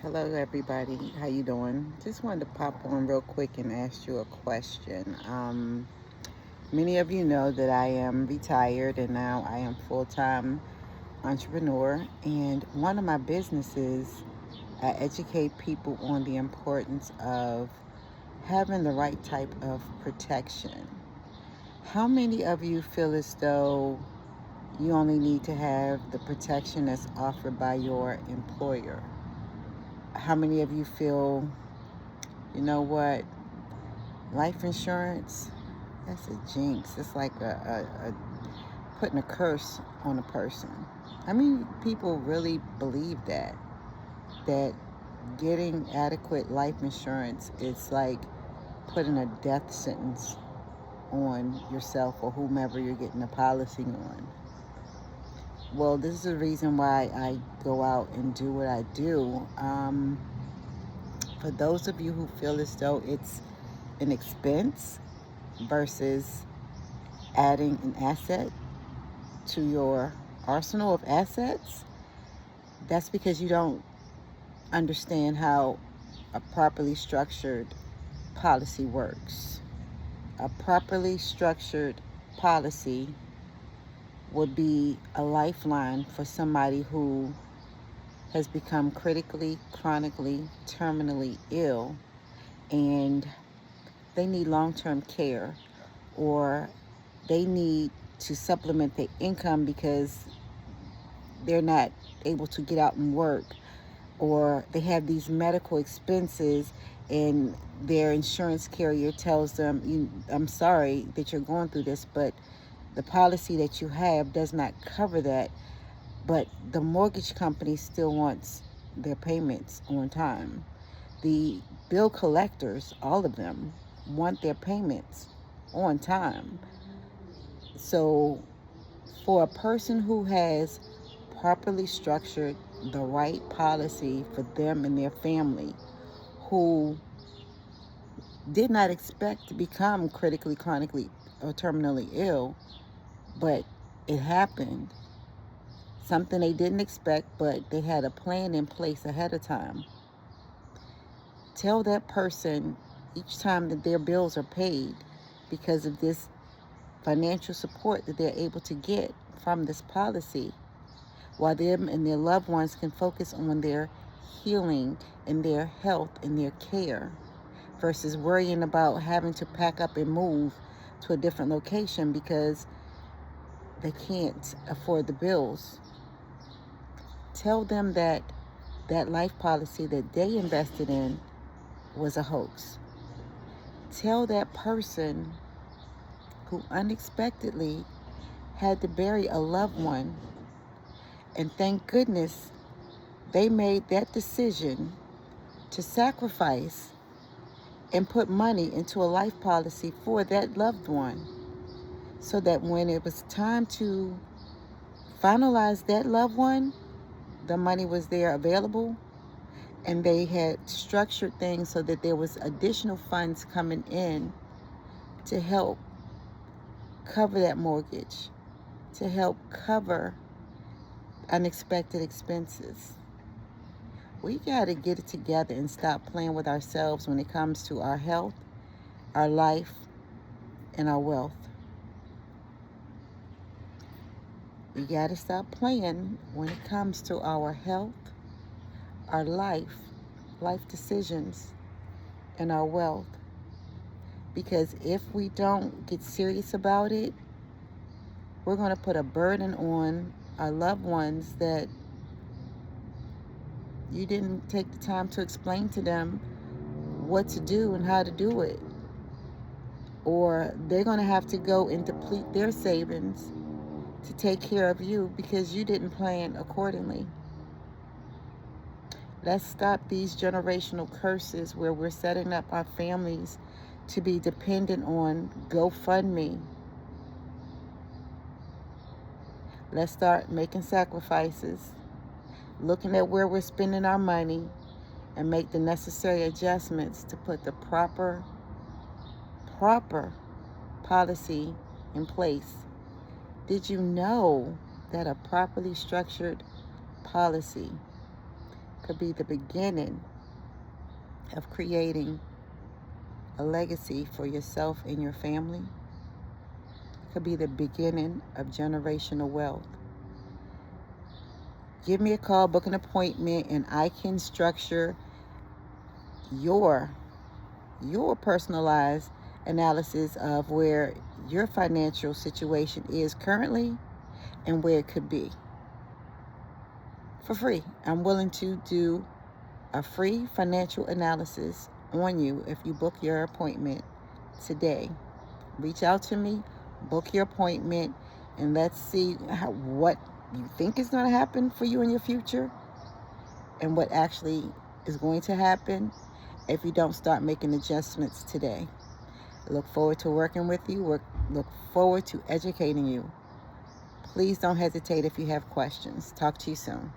Hello, everybody. How you doing? Just wanted to pop on real quick and ask you a question. Many of you know that I am retired and now I am full-time entrepreneur. And one of my businesses, I educate people on the importance of having the right type of protection. How many of you feel as though you only need to have the protection that's offered by your employer? How many of you feel, you know what, life insurance, that's a jinx. It's like a putting a curse on a person. I mean, people really believe that getting adequate life insurance is like putting a death sentence on yourself or whomever you're getting a policy on. Well, this is the reason why I go out and do what I do. For those of you who feel as though it's an expense versus adding an asset to your arsenal of assets, that's because you don't understand how a properly structured policy works. A properly structured policy would be a lifeline for somebody who has become critically, chronically, terminally ill, and they need long term care, or they need to supplement their income because they're not able to get out and work, or they have these medical expenses and their insurance carrier tells them, I'm sorry that you're going through this, but the policy that you have does not cover that. But the mortgage company still wants their payments on time. The bill collectors, all of them, want their payments on time. So for a person who has properly structured the right policy for them and their family, who did not expect to become critically, chronically, or terminally ill, but it happened, something they didn't expect, but they had a plan in place ahead of time. Tell that person each time that their bills are paid because of this financial support that they're able to get from this policy, while them and their loved ones can focus on their healing and their health and their care versus worrying about having to pack up and move to a different location because they can't afford the bills. Tell them that that life policy that they invested in was a hoax. Tell that person who unexpectedly had to bury a loved one, and thank goodness they made that decision to sacrifice and put money into a life policy for that loved one, so that when it was time to finalize that loved one, the money was there available, and they had structured things so that there was additional funds coming in to help cover that mortgage, to help cover unexpected expenses. We got to get it together and stop playing with ourselves when it comes to our health, our life, and our wealth. We got to stop playing when it comes to our health, our life decisions, and our wealth. Because if we don't get serious about it, we're going to put a burden on our loved ones that you didn't take the time to explain to them what to do and how to do it. Or they're going to have to go and deplete their savings to take care of you because you didn't plan accordingly. Let's stop these generational curses where we're setting up our families to be dependent on GoFundMe. Let's start making sacrifices, looking at where we're spending our money, and make the necessary adjustments to put the proper policy in place. Did you know that a properly structured policy could be the beginning of creating a legacy for yourself and your family. It could be the beginning of generational wealth. Give me a call, book an appointment, and I can structure your personalized analysis of where your financial situation is currently and where it could be. For free. I'm willing to do a free financial analysis on you if you book your appointment today. Reach out to me, book your appointment, and let's see what you think is going to happen for you in your future and what actually is going to happen if you don't start making adjustments today. I look forward to working with you. Look forward to educating you. Please don't hesitate if you have questions. Talk to you soon.